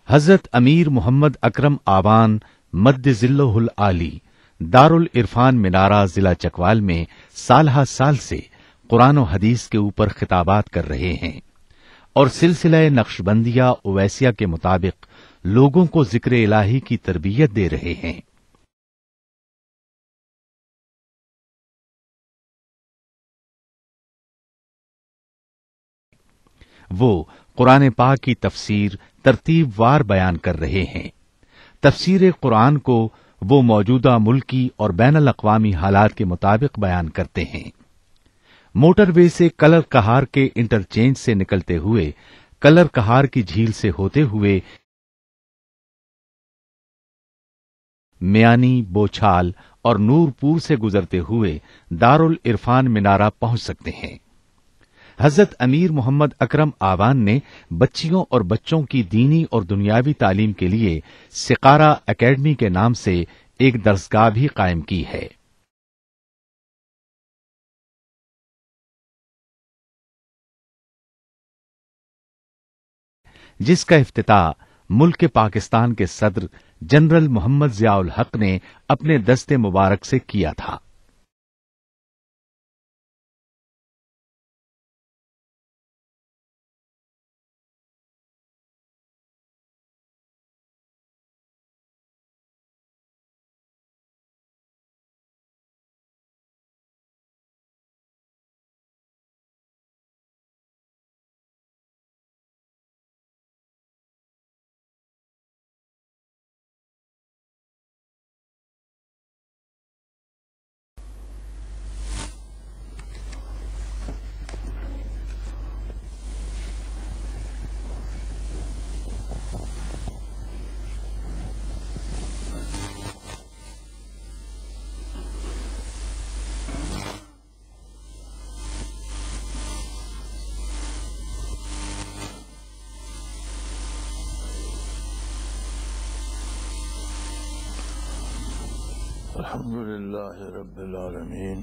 حضرت امیر محمد اکرم آوان مد ذلہ العالی دارالعرفان منارہ ضلع چکوال میں سالہ سال سے قرآن و حدیث کے اوپر خطابات کر رہے ہیں اور سلسلہ نقشبندیہ اویسیہ کے مطابق لوگوں کو ذکر الہی کی تربیت دے رہے ہیں۔ وہ قرآن پاک کی تفسیر ترتیب وار بیان کر رہے ہیں۔ تفسیر قرآن کو وہ موجودہ ملکی اور بین الاقوامی حالات کے مطابق بیان کرتے ہیں۔ موٹر وے سے کلر کہار کے انٹرچینج سے نکلتے ہوئے، کلر کہار کی جھیل سے ہوتے ہوئے میانی، بوچھال اور نورپور سے گزرتے ہوئے دارالعرفان منارہ پہنچ سکتے ہیں۔ حضرت امیر محمد اکرم آوان نے بچیوں اور بچوں کی دینی اور دنیاوی تعلیم کے لیے سقارہ اکیڈمی کے نام سے ایک درسگاہ بھی قائم کی ہے۔ جس کا افتتاح ملک پاکستان کے صدر جنرل محمد ضیاء الحق نے اپنے دست مبارک سے کیا تھا۔ الحمد للہ رب العالمین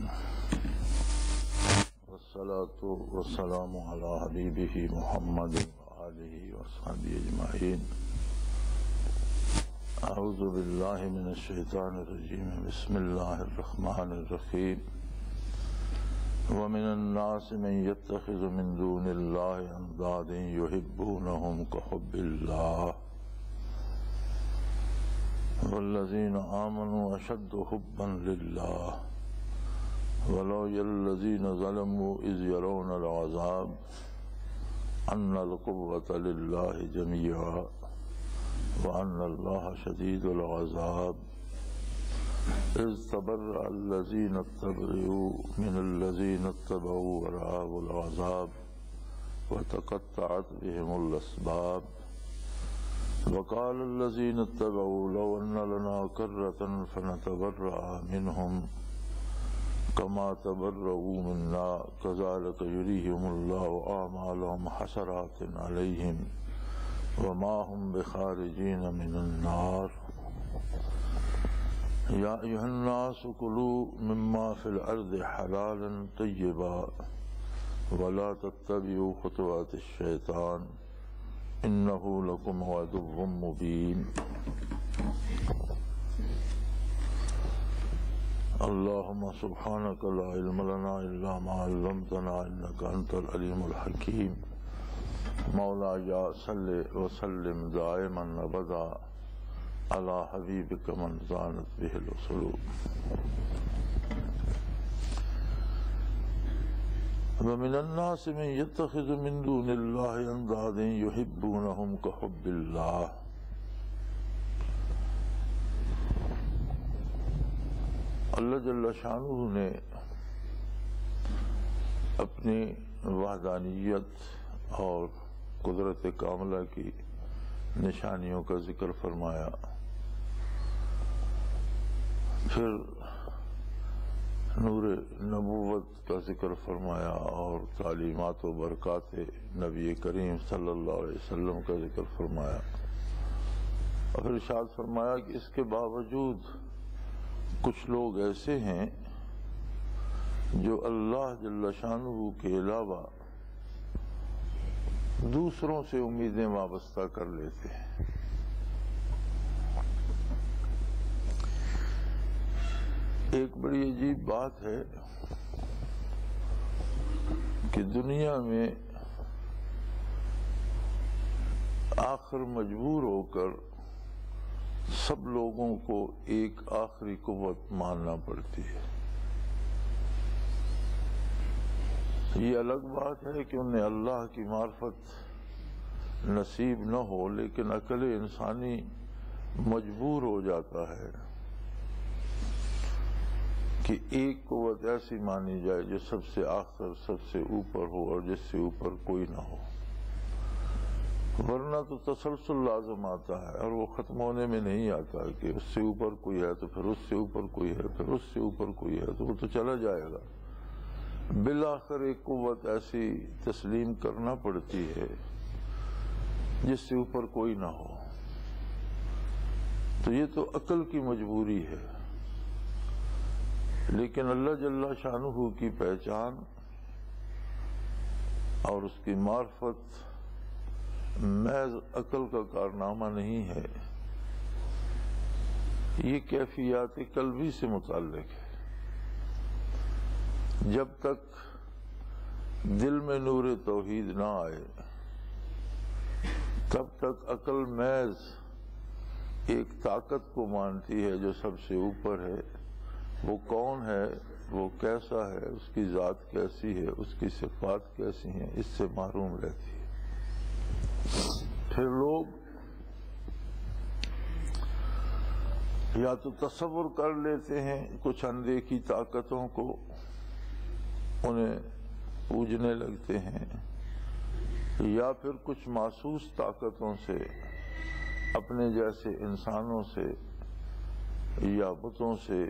والصلاة والسلام علی حبیبہ محمد وآلہ وصحبہ اجمعین۔ اعوذ باللہ من الشیطان الرجیم، بسم اللہ الرحمن الرحیم۔ ومن الناس من يتخذ من دون اللہ اندادا یحبونہم کحب اللہ والذین آمنوا اشد حبا للہ ولو الذین ظلموا اذ یرون العذاب ان القوة للہ جميعا وان اللہ شدید العذاب۔ اذ تبرأ الذین اتبعوا من الذین اتبعوا ورأوا العذاب وتقطعت بهم الاسباب۔ وقال الذين اتبعوا لو أن لنا كرة فنتبرأ منهم كما تبرؤوا منا كذلك يريهم الله أعمالهم حسرات عليهم وما هم بخارجين من النار۔ يا أيها الناس كلوا مما في الأرض حلالا طيبا ولا تتبعوا خطوات الشيطان إنه لكم عدو مبين۔ اللهم سبحانك لا علم لنا إلا ما علمتنا إنك أنت العليم الحكيم۔ مولاي صل وسلم دائما أبدا على حبيبك من زانت به القلوب۔ ومن الناس من يتخذ من دون الله اندادا يحبونهم كحب الله۔ اللہ جل شانہ نے اپنی وحدانیت اور قدرت کاملہ کی نشانیوں کا ذکر فرمایا، پھر نور نبوت کا ذکر فرمایا اور تعلیمات و برکات نبی کریم صلی اللہ علیہ وسلم کا ذکر فرمایا، اور پھر ارشاد فرمایا کہ اس کے باوجود کچھ لوگ ایسے ہیں جو اللہ جل شانہ کے علاوہ دوسروں سے امیدیں وابستہ کر لیتے ہیں۔ ایک بڑی عجیب بات ہے کہ دنیا میں آخر مجبور ہو کر سب لوگوں کو ایک آخری قوت ماننا پڑتی ہے۔ یہ الگ بات ہے کہ انہیں اللہ کی معرفت نصیب نہ ہو، لیکن عقل انسانی مجبور ہو جاتا ہے کہ ایک قوت ایسی مانی جائے جو سب سے آخر، سب سے اوپر ہو اور جس سے اوپر کوئی نہ ہو، ورنہ تو تسلسل لازم آتا ہے اور وہ ختم ہونے میں نہیں آتا کہ اس سے اوپر کوئی ہے تو پھر اس سے اوپر کوئی ہے، پھر اس سے اوپر کوئی ہے، تو وہ تو چلا جائے گا۔ بالآخر ایک قوت ایسی تسلیم کرنا پڑتی ہے جس سے اوپر کوئی نہ ہو، تو یہ تو عقل کی مجبوری ہے۔ لیکن اللہ جل شانہ کی پہچان اور اس کی معرفت محض عقل کا کارنامہ نہیں ہے، یہ کیفیات قلبی سے متعلق ہے۔ جب تک دل میں نور توحید نہ آئے تب تک عقل محض ایک طاقت کو مانتی ہے جو سب سے اوپر ہے۔ وہ کون ہے، وہ کیسا ہے، اس کی ذات کیسی ہے، اس کی صفات کیسی ہیں، اس سے محروم رہتی ہے۔ پھر لوگ یا تو تصور کر لیتے ہیں کچھ اندیکھی طاقتوں کو، انہیں پوجنے لگتے ہیں، یا پھر کچھ محسوس طاقتوں سے اپنے جیسے انسانوں سے یا بتوں سے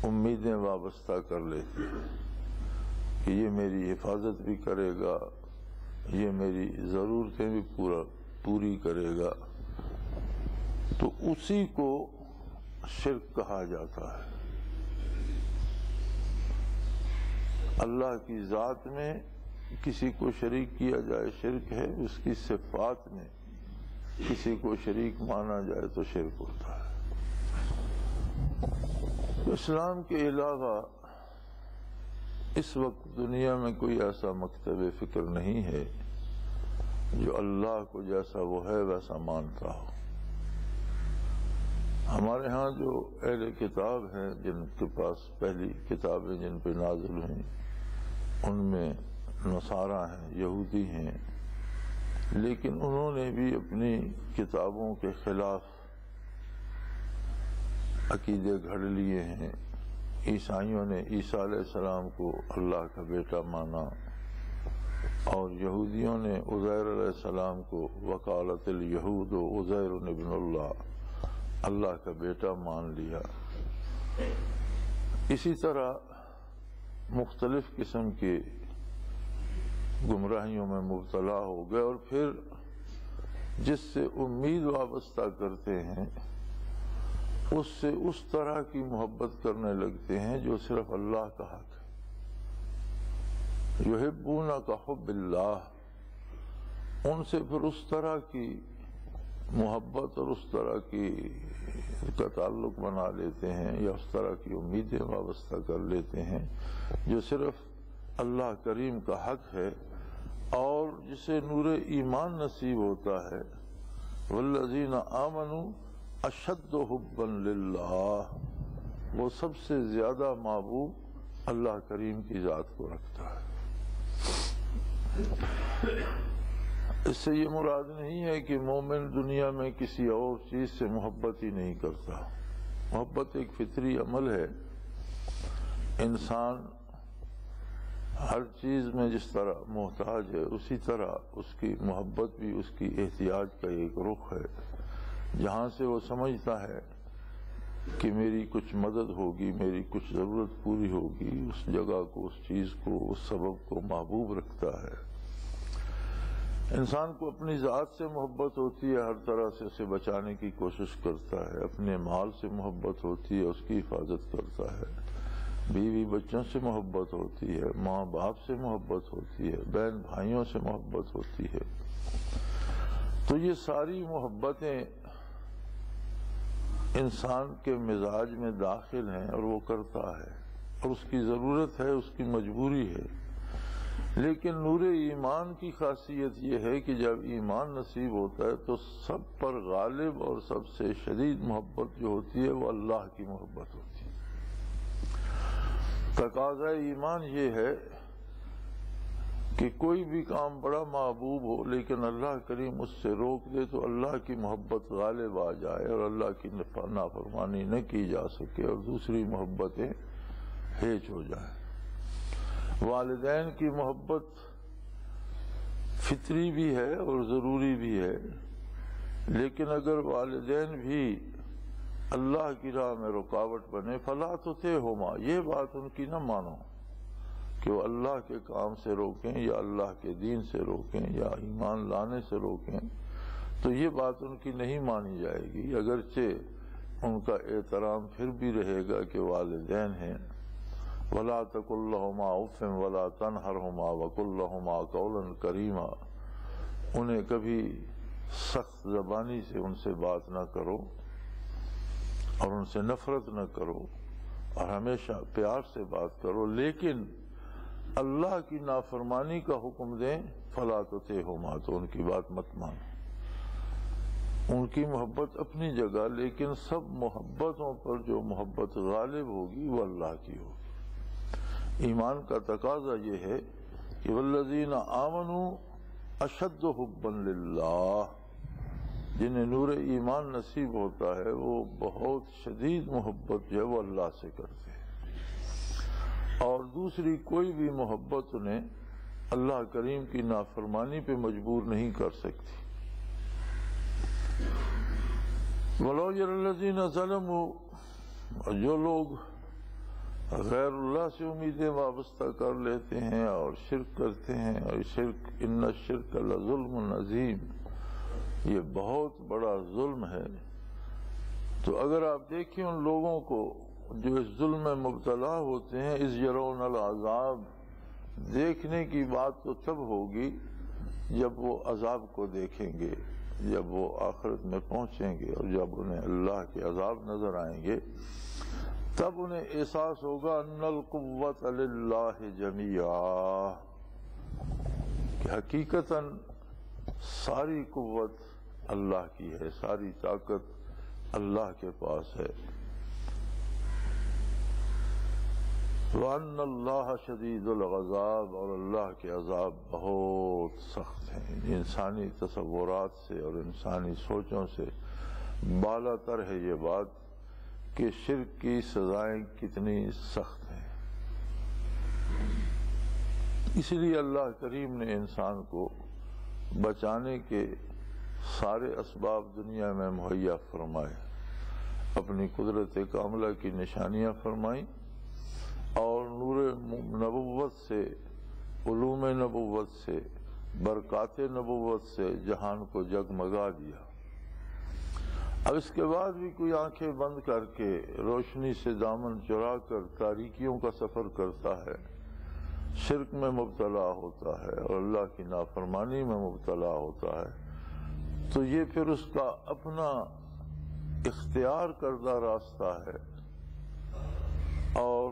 امیدیں وابستہ کر لیتے ہیں کہ یہ میری حفاظت بھی کرے گا، یہ میری ضرورتیں بھی پوری کرے گا، تو اسی کو شرک کہا جاتا ہے۔ اللہ کی ذات میں کسی کو شریک کیا جائے شرک ہے، اس کی صفات میں کسی کو شریک مانا جائے تو شرک ہوتا ہے۔ اسلام کے علاوہ اس وقت دنیا میں کوئی ایسا مکتب فکر نہیں ہے جو اللہ کو جیسا وہ ہے ویسا مانتا ہو۔ ہمارے ہاں جو اہل کتاب ہیں جن کے پاس پہلی کتابیں جن پہ نازل ہوئیں ان میں نصارہ ہیں، یہودی ہیں، لیکن انہوں نے بھی اپنی کتابوں کے خلاف عقیدے گھڑ لیے ہیں۔ عیسائیوں نے عیسیٰ علیہ السلام کو اللہ کا بیٹا مانا، اور یہودیوں نے عزیر علیہ السلام کو وقالت الیہود عزیر ابن اللہ کا بیٹا مان لیا۔ اسی طرح مختلف قسم کی گمراہیوں میں مبتلا ہو گئے، اور پھر جس سے امید وابستہ کرتے ہیں اس سے اس طرح کی محبت کرنے لگتے ہیں جو صرف اللہ کا حق ہے۔ یحبون کا حب اللہ، ان سے پھر اس طرح کی محبت اور اس طرح کی کا تعلق بنا لیتے ہیں یا اس طرح کی امیدیں وابستہ کر لیتے ہیں جو صرف اللہ کریم کا حق ہے، اور جسے نور ایمان نصیب ہوتا ہے۔ والذین آمنوا اشد حبا للہ، وہ سب سے زیادہ محبوب اللہ کریم کی ذات کو رکھتا ہے۔ اس سے یہ مراد نہیں ہے کہ مومن دنیا میں کسی اور چیز سے محبت ہی نہیں کرتا۔ محبت ایک فطری عمل ہے۔ انسان ہر چیز میں جس طرح محتاج ہے اسی طرح اس کی محبت بھی اس کی احتیاج کا ایک رخ ہے۔ جہاں سے وہ سمجھتا ہے کہ میری کچھ مدد ہوگی، میری کچھ ضرورت پوری ہوگی، اس جگہ کو، اس چیز کو، اس سبب کو محبوب رکھتا ہے۔ انسان کو اپنی ذات سے محبت ہوتی ہے، ہر طرح سے اسے بچانے کی کوشش کرتا ہے۔ اپنے مال سے محبت ہوتی ہے، اس کی حفاظت کرتا ہے۔ بیوی بچوں سے محبت ہوتی ہے، ماں باپ سے محبت ہوتی ہے، بہن بھائیوں سے محبت ہوتی ہے. تو یہ ساری محبتیں انسان کے مزاج میں داخل ہیں اور وہ کرتا ہے اور اس کی ضرورت ہے، اس کی مجبوری ہے. لیکن نور ایمان کی خاصیت یہ ہے کہ جب ایمان نصیب ہوتا ہے تو سب پر غالب اور سب سے شدید محبت جو ہوتی ہے وہ اللہ کی محبت ہوتی ہے. تقاضا ایمان یہ ہے کہ کوئی بھی کام بڑا محبوب ہو لیکن اللہ کریم اس سے روک دے تو اللہ کی محبت غالب آ جائے اور اللہ کی نافرمانی نہ کی جا سکے اور دوسری محبتیں ہیچ ہو جائیں. والدین کی محبت فطری بھی ہے اور ضروری بھی ہے، لیکن اگر والدین بھی اللہ کی راہ میں رکاوٹ بنے فلا تطعہما، یہ بات ان کی نہ مانو کہ وہ اللہ کے کام سے روکیں یا اللہ کے دین سے روکیں یا ایمان لانے سے روکیں، تو یہ بات ان کی نہیں مانی جائے گی. اگرچہ ان کا احترام پھر بھی رہے گا کہ والدین ہیں. وَلَا تَقُلْ لَهُمَا أُفٍّ وَلَا تَنْهَرْهُمَا وَقُلْ لَهُمَا قَوْلًا كَرِيمًا، انہیں کبھی سخت زبانی سے ان سے بات نہ کرو اور ان سے نفرت نہ کرو اور ہمیشہ پیار سے بات کرو، لیکن اللہ کی نافرمانی کا حکم دیں فَلَا تُطِعْهُمَا، تو ان کی بات مت مانو. ان کی محبت اپنی جگہ، لیکن سب محبتوں پر جو محبت غالب ہوگی وہ اللہ کی ہوگی. ایمان کا تقاضا یہ ہے کہ والذین آمنوا اشد حبا للہ، جنہیں نور ایمان نصیب ہوتا ہے وہ بہت شدید محبت جو ہے وہ اللہ سے کرتے ہیں، اور دوسری کوئی بھی محبت انہیں اللہ کریم کی نافرمانی پہ مجبور نہیں کر سکتی. وَلَوْ يَرَى الَّذِينَ ظَلَمُوا، جو لوگ غیر اللہ سے امیدیں وابستہ کر لیتے ہیں اور شرک کرتے ہیں، اور شرک ان الشرک لظلم عظیم، یہ بہت بڑا ظلم ہے. تو اگر آپ دیکھیں ان لوگوں کو جو اس ظلم میں مبتلا ہوتے ہیں، اذ یرون العذاب، دیکھنے کی بات تو تب ہوگی جب وہ عذاب کو دیکھیں گے، جب وہ آخرت میں پہنچیں گے اور جب انہیں اللہ کے عذاب نظر آئیں گے تب انہیں احساس ہوگا ان القوت للہ جمیعا، کہ حقیقتاً ساری قوت اللہ کی ہے، ساری طاقت اللہ کے پاس ہے. وَأَنَّ اللَّهَ شَدِيدُ الْعَذَابِ، اور اللہ کے عذاب بہت سخت ہیں. انسانی تصورات سے اور انسانی سوچوں سے بالا تر ہے یہ بات کہ شرک کی سزائیں کتنی سخت ہیں. اس لیے اللہ کریم نے انسان کو بچانے کے سارے اسباب دنیا میں مہیا فرمائے، اپنی قدرت کاملہ کی نشانیاں فرمائیں اور نور نبوت سے، علوم نبوت سے، برکات نبوت سے جہان کو جگمگا دیا. اب اس کے بعد بھی کوئی آنکھیں بند کر کے روشنی سے دامن چرا کر تاریکیوں کا سفر کرتا ہے، شرک میں مبتلا ہوتا ہے اور اللہ کی نافرمانی میں مبتلا ہوتا ہے، تو یہ پھر اس کا اپنا اختیار کردہ راستہ ہے. اور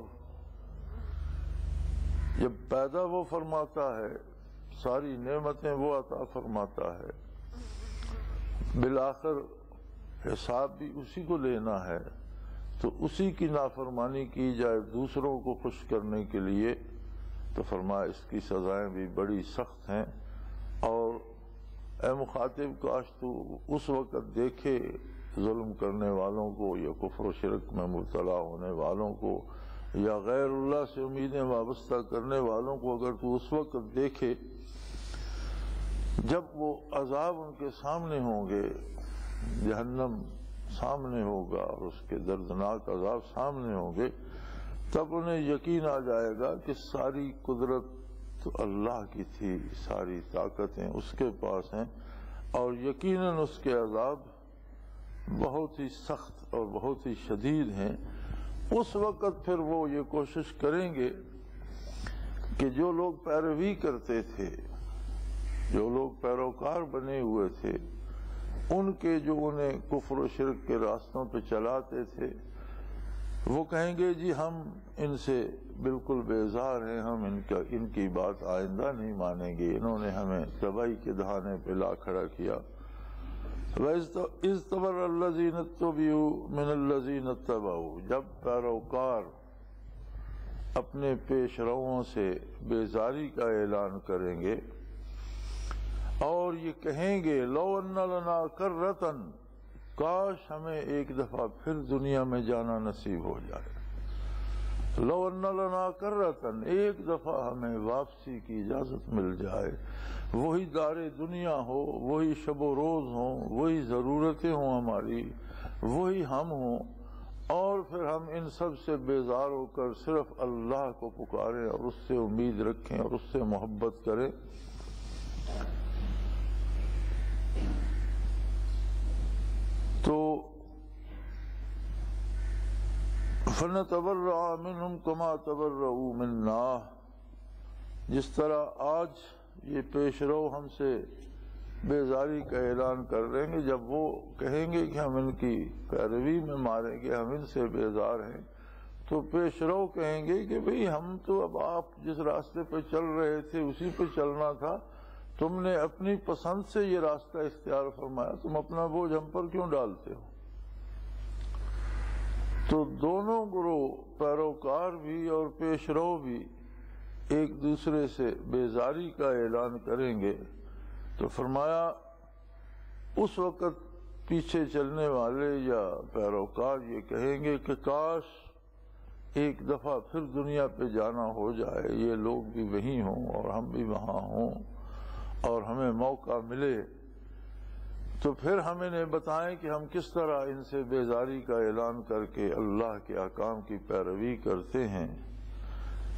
جب پیدا وہ فرماتا ہے، ساری نعمتیں وہ عطا فرماتا ہے، بالآخر حساب بھی اسی کو لینا ہے، تو اسی کی نافرمانی کی جائے دوسروں کو خوش کرنے کے لیے، تو فرمایا اس کی سزائیں بھی بڑی سخت ہیں. اور اے مخاطب، کاش تو اس وقت دیکھے ظلم کرنے والوں کو یا کفر و شرک میں مبتلا ہونے والوں کو یا غیر اللہ سے امیدیں وابستہ کرنے والوں کو، اگر تو اس وقت دیکھے جب وہ عذاب ان کے سامنے ہوں گے، جہنم سامنے ہوگا اور اس کے دردناک عذاب سامنے ہوں گے، تب انہیں یقین آ جائے گا کہ ساری قدرت تو اللہ کی تھی، ساری طاقتیں اس کے پاس ہیں، اور یقیناً اس کے عذاب بہت ہی سخت اور بہت ہی شدید ہیں. اس وقت پھر وہ یہ کوشش کریں گے کہ جو لوگ پیروی کرتے تھے، جو لوگ پیروکار بنے ہوئے تھے، ان کے جو انہیں کفر و شرک کے راستوں پہ چلاتے تھے، وہ کہیں گے جی ہم ان سے بالکل بیزار ہیں، ہم ان کی بات آئندہ نہیں مانیں گے، انہوں نے ہمیں تباہی کے دہانے پہ لا کھڑا کیا۔ وَإِذْ تَبَرَّأَ الَّذِينَ اتُّبِعُوا مِنَ الَّذِينَ اتَّبَعُوا، جب پیروکار اپنے پیش رووں سے بیزاری کا اعلان کریں گے اور یہ کہیں گے لَوْ أَنَّ لَنَا كَرَّةً، کاش ہمیں ایک دفعہ پھر دنیا میں جانا نصیب ہو جائے، لَوْ أَنَّ لَنَا كَرَّةً، ایک دفعہ ہمیں واپسی کی اجازت مل جائے، وہی دار دنیا ہو، وہی شب و روز ہوں، وہی ضرورتیں ہوں ہماری، وہی ہم ہوں، اور پھر ہم ان سب سے بیزار ہو کر صرف اللہ کو پکاریں اور اس سے امید رکھیں اور اس سے محبت کریں۔ تو فَنَتَبَرَّأَ مِنْهُمْ كَمَا تَبَرَّؤُوا مِنَّا، جس طرح آج یہ پیش رو ہم سے بیزاری کا اعلان کر رہے ہیں، جب وہ کہیں گے کہ ہم ان کی پیروی میں ماریں گے، ہم ان سے بیزار ہیں، تو پیش رو کہیں گے کہ بھئی ہم تو اب آپ جس راستے پہ چل رہے تھے اسی پہ چلنا تھا، تم نے اپنی پسند سے یہ راستہ اختیار فرمایا، تم اپنا بوجھ ہم پر کیوں ڈالتے ہو؟ تو دونوں گروہ پیروکار بھی اور پیش رو بھی ایک دوسرے سے بیزاری کا اعلان کریں گے۔ تو فرمایا اس وقت پیچھے چلنے والے یا پیروکار یہ کہیں گے کہ کاش ایک دفعہ پھر دنیا پہ جانا ہو جائے، یہ لوگ بھی وہیں ہوں اور ہم بھی وہاں ہوں اور ہمیں موقع ملے، تو پھر ہم انہیں بتائیں کہ ہم کس طرح ان سے بیزاری کا اعلان کر کے اللہ کے احکام کی پیروی کرتے ہیں،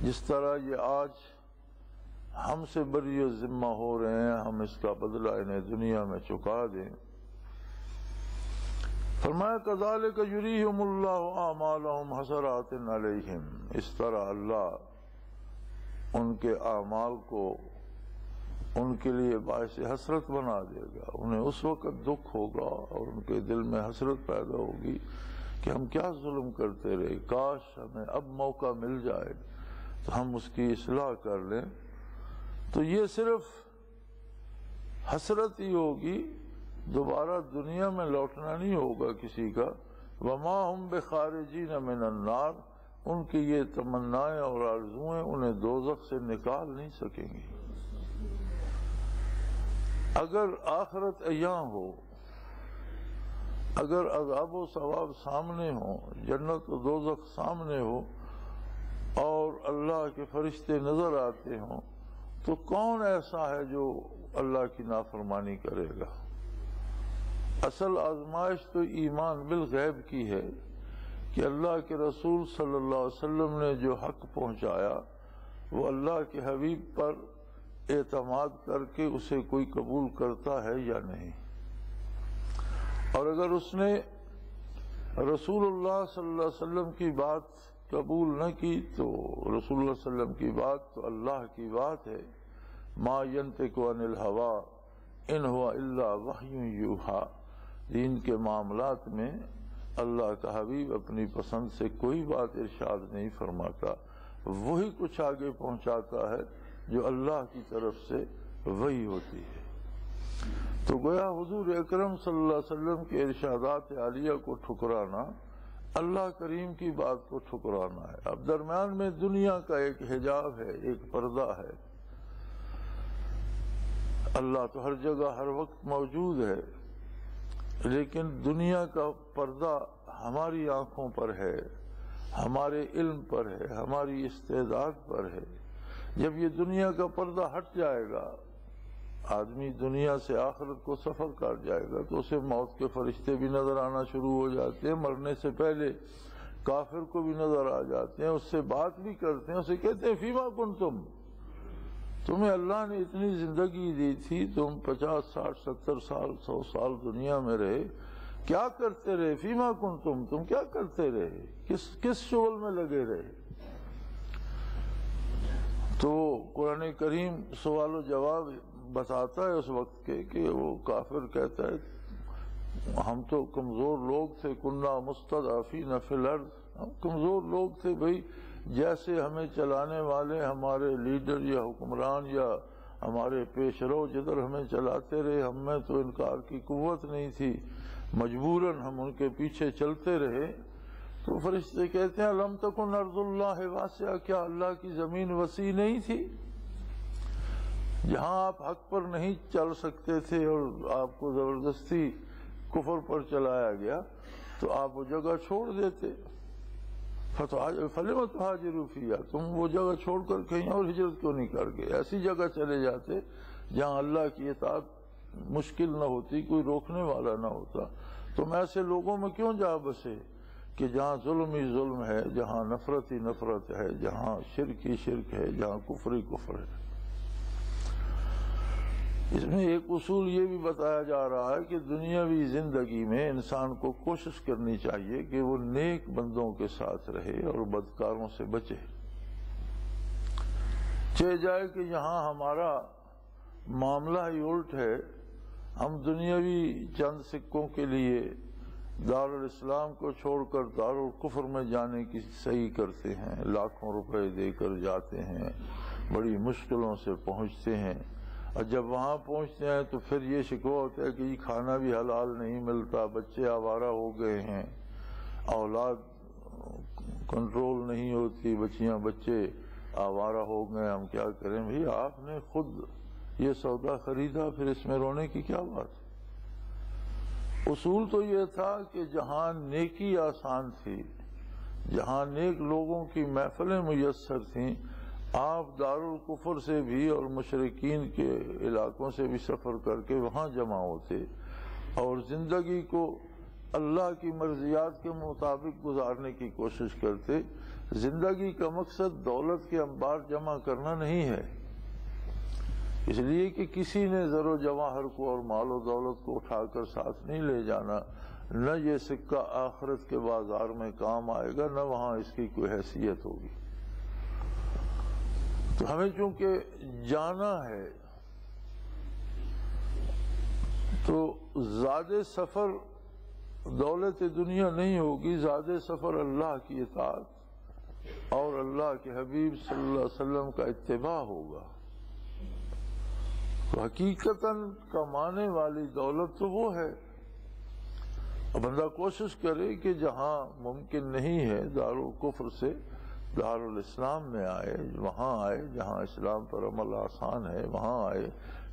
جس طرح یہ آج ہم سے بری ذمہ ہو رہے ہیں، ہم اس کا بدلہ انہیں دنیا میں چکا دیں۔ فرمایا کذالک یریہم اللہ اعمالہم حسرات علیہم، اس طرح اللہ ان کے اعمال کو ان کے لیے باعث حسرت بنا دے گا، انہیں اس وقت دکھ ہوگا اور ان کے دل میں حسرت پیدا ہوگی کہ ہم کیا ظلم کرتے رہے، کاش ہمیں اب موقع مل جائے تو ہم اس کی اصلاح کر لیں۔ تو یہ صرف حسرت ہی ہوگی، دوبارہ دنیا میں لوٹنا نہیں ہوگا کسی کا۔ وما ہم بخارجین من النار، ان کی یہ تمنائیں اور آرزوئیں انہیں دوزخ سے نکال نہیں سکیں گی۔ اگر آخرت عیاں ہو، اگر عذاب و ثواب سامنے ہو، جنت و دوزخ سامنے ہو اور اللہ کے فرشتے نظر آتے ہوں، تو کون ایسا ہے جو اللہ کی نافرمانی کرے گا؟ اصل آزمائش تو ایمان بالغیب کی ہے کہ اللہ کے رسول صلی اللہ علیہ وسلم نے جو حق پہنچایا وہ اللہ کے حبیب پر اعتماد کر کے اسے کوئی قبول کرتا ہے یا نہیں، اور اگر اس نے رسول اللہ صلی اللہ علیہ وسلم کی بات قبول نہ کی تو رسول اللہ صلی اللہ علیہ وسلم کی بات تو اللہ کی بات ہے۔ ما ینطق عن الہوی ان ہوا الا وحی یوحی، دین کے معاملات میں اللہ کا حبیب اپنی پسند سے کوئی بات ارشاد نہیں فرماتا، وہی کچھ آگے پہنچاتا ہے جو اللہ کی طرف سے وحی ہوتی ہے۔ تو گویا حضور اکرم صلی اللہ علیہ وسلم کے ارشادات عالیہ کو ٹھکرانا اللہ کریم کی بات کو ٹھکرانا ہے۔ اب درمیان میں دنیا کا ایک حجاب ہے، ایک پردہ ہے۔ اللہ تو ہر جگہ ہر وقت موجود ہے، لیکن دنیا کا پردہ ہماری آنکھوں پر ہے، ہمارے علم پر ہے، ہماری استعداد پر ہے۔ جب یہ دنیا کا پردہ ہٹ جائے گا، آدمی دنیا سے آخرت کو سفر کر جائے گا، تو اسے موت کے فرشتے بھی نظر آنا شروع ہو جاتے ہیں، مرنے سے پہلے کافر کو بھی نظر آ جاتے ہیں، اس سے بات بھی کرتے ہیں، اسے کہتے ہیں فیما کنتم، تمہیں اللہ نے اتنی زندگی دی تھی، تم 50 60 70 سال 100 سال دنیا میں رہے، کیا کرتے رہے؟ فیما کنتم، تم کیا کرتے رہے، کس شغل میں لگے رہے؟ تو قرآن کریم سوال و جواب بتاتا ہے اس وقت کے کہ وہ کافر کہتا ہے ہم تو کمزور لوگ تھے، کننا مستضعفین فی الارض، ہم کمزور لوگ تھے بھائی، جیسے ہمیں چلانے والے ہمارے لیڈر یا حکمران یا ہمارے پیش رو جدھر ہمیں چلاتے رہے، ہم میں تو انکار کی قوت نہیں تھی، مجبوراً ہم ان کے پیچھے چلتے رہے۔ تو فرشتے کہتے ہیں لم تکن ارض اللہ واسعہ، کیا اللہ کی زمین وسیع نہیں تھی؟ جہاں آپ حق پر نہیں چل سکتے تھے اور آپ کو زبردستی کفر پر چلایا گیا تو آپ وہ جگہ چھوڑ دیتے۔ فلم تہاجروا فیہا، تم وہ جگہ چھوڑ کر کہیں اور ہجرت کیوں نہیں کر گئے؟ ایسی جگہ چلے جاتے جہاں اللہ کی اطاعت مشکل نہ ہوتی، کوئی روکنے والا نہ ہوتا۔ تم ایسے لوگوں میں کیوں جا بسے کہ جہاں ظلم ہی ظلم ہے، جہاں نفرت ہی نفرت ہے، جہاں شرک ہی شرک ہے، جہاں کفر ہی کفر ہے۔ اس میں ایک اصول یہ بھی بتایا جا رہا ہے کہ دنیاوی زندگی میں انسان کو کوشش کرنی چاہیے کہ وہ نیک بندوں کے ساتھ رہے اور بدکاروں سے بچے۔ چہ جائے کہ یہاں ہمارا معاملہ ہی الٹ ہے، ہم دنیاوی چند سکوں کے لیے دارالاسلام کو چھوڑ کر دارالکفر میں جانے کی صحیح کرتے ہیں، لاکھوں روپے دے کر جاتے ہیں، بڑی مشکلوں سے پہنچتے ہیں، اور جب وہاں پہنچتے ہیں تو پھر یہ شکوہ ہوتا ہے کہ یہ کھانا بھی حلال نہیں ملتا، بچے آوارہ ہو گئے ہیں، اولاد کنٹرول نہیں ہوتی، بچے آوارہ ہو گئے، ہم کیا کریں؟ بھئی آپ نے خود یہ سودا خریدا، پھر اس میں رونے کی کیا بات ہے؟ اصول تو یہ تھا کہ جہاں نیکی آسان تھی، جہاں نیک لوگوں کی محفلیں میسر تھیں، آپ دارالکفر سے بھی اور مشرکین کے علاقوں سے بھی سفر کر کے وہاں جمع ہوتے اور زندگی کو اللہ کی مرضیات کے مطابق گزارنے کی کوشش کرتے۔ زندگی کا مقصد دولت کے انبار جمع کرنا نہیں ہے، اس لیے کہ کسی نے زر و جواہر کو اور مال و دولت کو اٹھا کر ساتھ نہیں لے جانا، نہ یہ سکہ آخرت کے بازار میں کام آئے گا، نہ وہاں اس کی کوئی حیثیت ہوگی۔ تو ہمیں چونکہ جانا ہے تو زیادہ سفر دولت دنیا نہیں ہوگی، زیادہ سفر اللہ کی اطاعت اور اللہ کے حبیب صلی اللہ علیہ وسلم کا اتباع ہوگا۔ تو حقیقتاً کمانے والی دولت تو وہ ہے۔ بندہ کوشش کرے کہ جہاں ممکن نہیں ہے دارالکفر سے دارالاسلام میں آئے، وہاں آئے جہاں اسلام پر عمل آسان ہے، وہاں آئے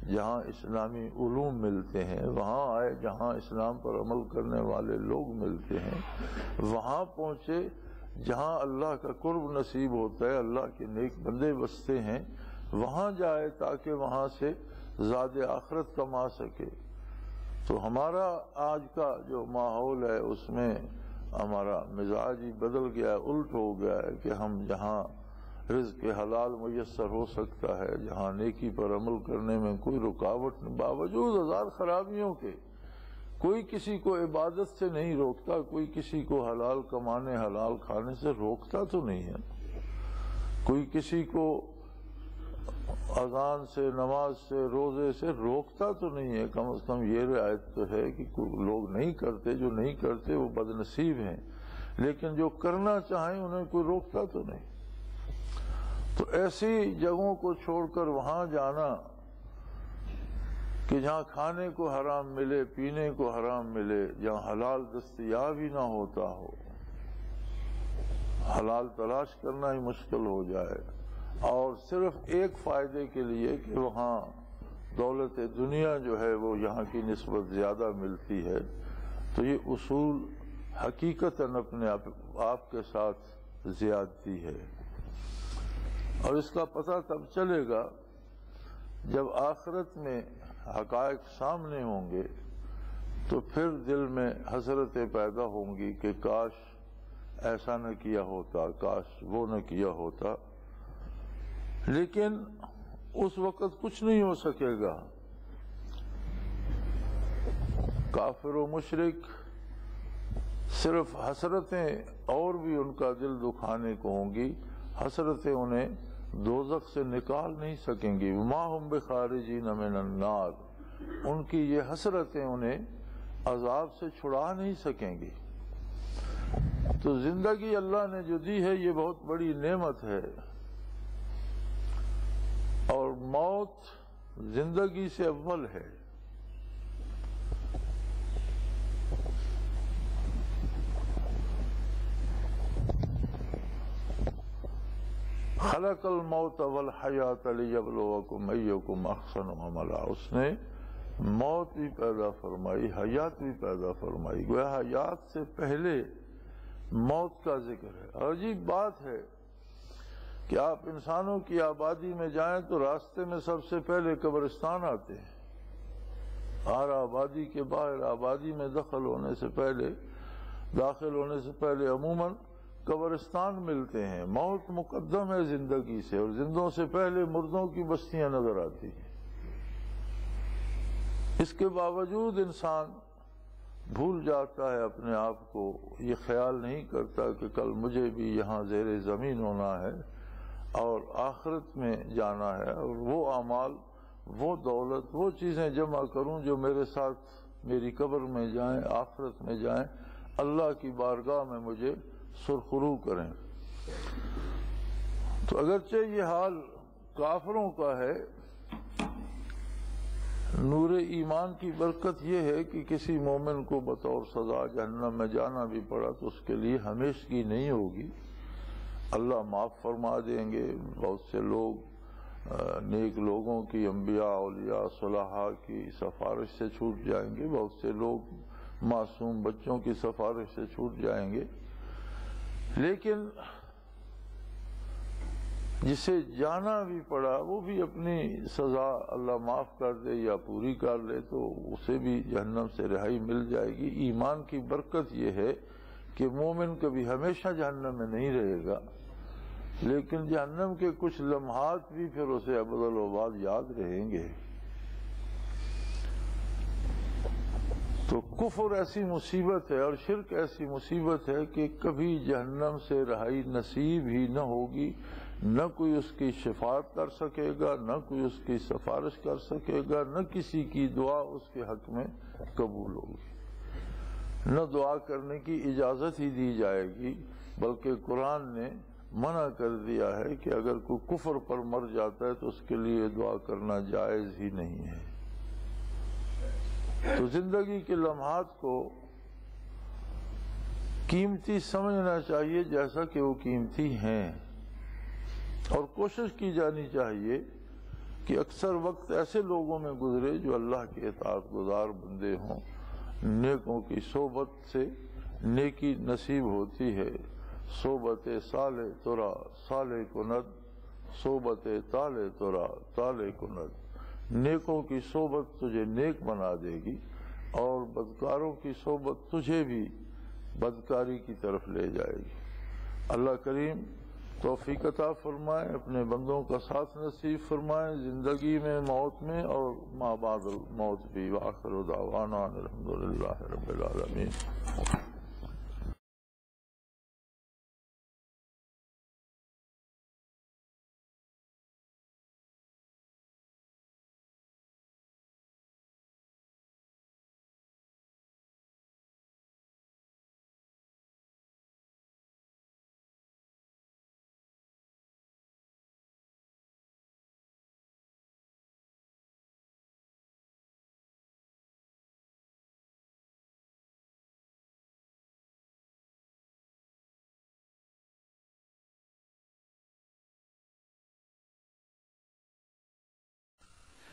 جہاں اسلامی علوم ملتے ہیں، وہاں آئے جہاں اسلام پر عمل کرنے والے لوگ ملتے ہیں، وہاں پہنچے جہاں اللہ کا قرب نصیب ہوتا ہے، اللہ کے نیک بندے بستے ہیں، وہاں جائے تاکہ وہاں سے زاد آخرت کما سکے۔ تو ہمارا آج کا جو ماحول ہے اس میں ہمارا مزاج ہی بدل گیا ہے، الٹ ہو گیا ہے کہ ہم جہاں رزق حلال میسر ہو سکتا ہے، جہاں نیکی پر عمل کرنے میں کوئی رکاوٹ نہیں، باوجود ہزار خرابیوں کے کوئی کسی کو عبادت سے نہیں روکتا، کوئی کسی کو حلال کمانے حلال کھانے سے روکتا تو نہیں ہے، کوئی کسی کو اذان سے، نماز سے، روزے سے روکتا تو نہیں ہے۔ کم از کم یہ رعایت تو ہے کہ لوگ نہیں کرتے، جو نہیں کرتے وہ بد نصیب ہیں، لیکن جو کرنا چاہیں انہیں کوئی روکتا تو نہیں۔ تو ایسی جگہوں کو چھوڑ کر وہاں جانا کہ جہاں کھانے کو حرام ملے، پینے کو حرام ملے، جہاں حلال دستیاب ہی نہ ہوتا ہو، حلال تلاش کرنا ہی مشکل ہو جائے، اور صرف ایک فائدے کے لیے کہ وہاں دولت دنیا جو ہے وہ یہاں کی نسبت زیادہ ملتی ہے، تو یہ اصول حقیقتاً اپنے آپ کے ساتھ زیادتی ہے۔ اور اس کا پتہ تب چلے گا جب آخرت میں حقائق سامنے ہوں گے، تو پھر دل میں حسرتیں پیدا ہوں گی کہ کاش ایسا نہ کیا ہوتا، کاش وہ نہ کیا ہوتا۔ لیکن اس وقت کچھ نہیں ہو سکے گا، کافر و مشرک صرف حسرتیں اور بھی ان کا دل دکھانے کو ہوں گی، حسرتیں انہیں دوزخ سے نکال نہیں سکیں گی۔ وما ہم بخارجین من النار، ان کی یہ حسرتیں انہیں عذاب سے چھڑا نہیں سکیں گی۔ تو زندگی اللہ نے جو دی ہے یہ بہت بڑی نعمت ہے، اور موت زندگی سے اول ہے۔ خلق الموت والحیات لیبلوکم ایکم احسن عملا، اس نے موت بھی پیدا فرمائی، حیات بھی پیدا فرمائی، گویا حیات سے پہلے موت کا ذکر ہے۔ عجیب بات ہے کہ آپ انسانوں کی آبادی میں جائیں تو راستے میں سب سے پہلے قبرستان آتے ہیں، ہر آبادی کے باہر آبادی میں داخل ہونے سے پہلے عموماً قبرستان ملتے ہیں۔ موت مقدم ہے زندگی سے، اور زندوں سے پہلے مردوں کی بستیاں نظر آتی ہیں۔ اس کے باوجود انسان بھول جاتا ہے اپنے آپ کو، یہ خیال نہیں کرتا کہ کل مجھے بھی یہاں زیر زمین ہونا ہے اور آخرت میں جانا ہے، اور وہ اعمال، وہ دولت، وہ چیزیں جمع کروں جو میرے ساتھ میری قبر میں جائیں، آخرت میں جائیں، اللہ کی بارگاہ میں مجھے سرخرو کریں۔ تو اگرچہ یہ حال کافروں کا ہے، نور ایمان کی برکت یہ ہے کہ کسی مومن کو بطور سزا جہنم میں جانا بھی پڑا تو اس کے لیے ہمیشگی نہیں ہوگی، اللہ معاف فرما دیں گے۔ بہت سے لوگ نیک لوگوں کی، انبیاء، اولیاء، صلحاء کی سفارش سے چھوٹ جائیں گے، بہت سے لوگ معصوم بچوں کی سفارش سے چھوٹ جائیں گے، لیکن جسے جانا بھی پڑا وہ بھی اپنی سزا اللہ معاف کر دے یا پوری کر لے تو اسے بھی جہنم سے رہائی مل جائے گی۔ ایمان کی برکت یہ ہے کہ مومن کبھی ہمیشہ جہنم میں نہیں رہے گا، لیکن جہنم کے کچھ لمحات بھی پھر اسے ابد و بعد یاد رہیں گے۔ تو کفر ایسی مصیبت ہے اور شرک ایسی مصیبت ہے کہ کبھی جہنم سے رہائی نصیب ہی نہ ہوگی، نہ کوئی اس کی شفاعت کر سکے گا، نہ کوئی اس کی سفارش کر سکے گا، نہ کسی کی دعا اس کے حق میں قبول ہوگی، نہ دعا کرنے کی اجازت ہی دی جائے گی، بلکہ قرآن نے منع کر دیا ہے کہ اگر کوئی کفر پر مر جاتا ہے تو اس کے لیے دعا کرنا جائز ہی نہیں ہے۔ تو زندگی کے لمحات کو قیمتی سمجھنا چاہیے جیسا کہ وہ قیمتی ہیں، اور کوشش کی جانی چاہیے کہ اکثر وقت ایسے لوگوں میں گزرے جو اللہ کے اطاعت گزار بندے ہوں، نیکوں کی صحبت سے نیکی نصیب ہوتی ہے۔ صحبت صالح ترا صالح کند، صحبت طالع ترا طالع کند، نیکوں کی صحبت تجھے نیک بنا دے گی اور بدکاروں کی صحبت تجھے بھی بدکاری کی طرف لے جائے گی۔ اللہ کریم توفیق عطا فرمائے، اپنے بندوں کا ساتھ نصیب فرمائے، زندگی میں، موت میں، اور ما بعد الموت بھی۔ وآخر دعوانا الحمدللہ رب العالمین۔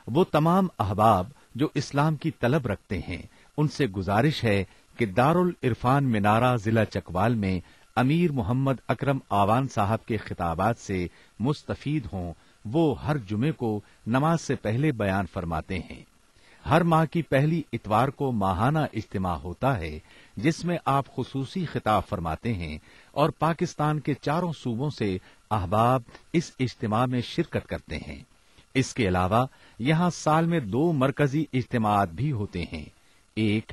وہ تمام احباب جو اسلام کی طلب رکھتے ہیں ان سے گزارش ہے کہ دارالعرفان منارہ ضلع چکوال میں امیر محمد اکرم آوان صاحب کے خطابات سے مستفید ہوں۔ وہ ہر جمعے کو نماز سے پہلے بیان فرماتے ہیں۔ ہر ماہ کی پہلی اتوار کو ماہانہ اجتماع ہوتا ہے جس میں آپ خصوصی خطاب فرماتے ہیں، اور پاکستان کے چاروں صوبوں سے احباب اس اجتماع میں شرکت کرتے ہیں۔ اس کے علاوہ یہاں سال میں 2 مرکزی اجتماعات بھی ہوتے ہیں، ایک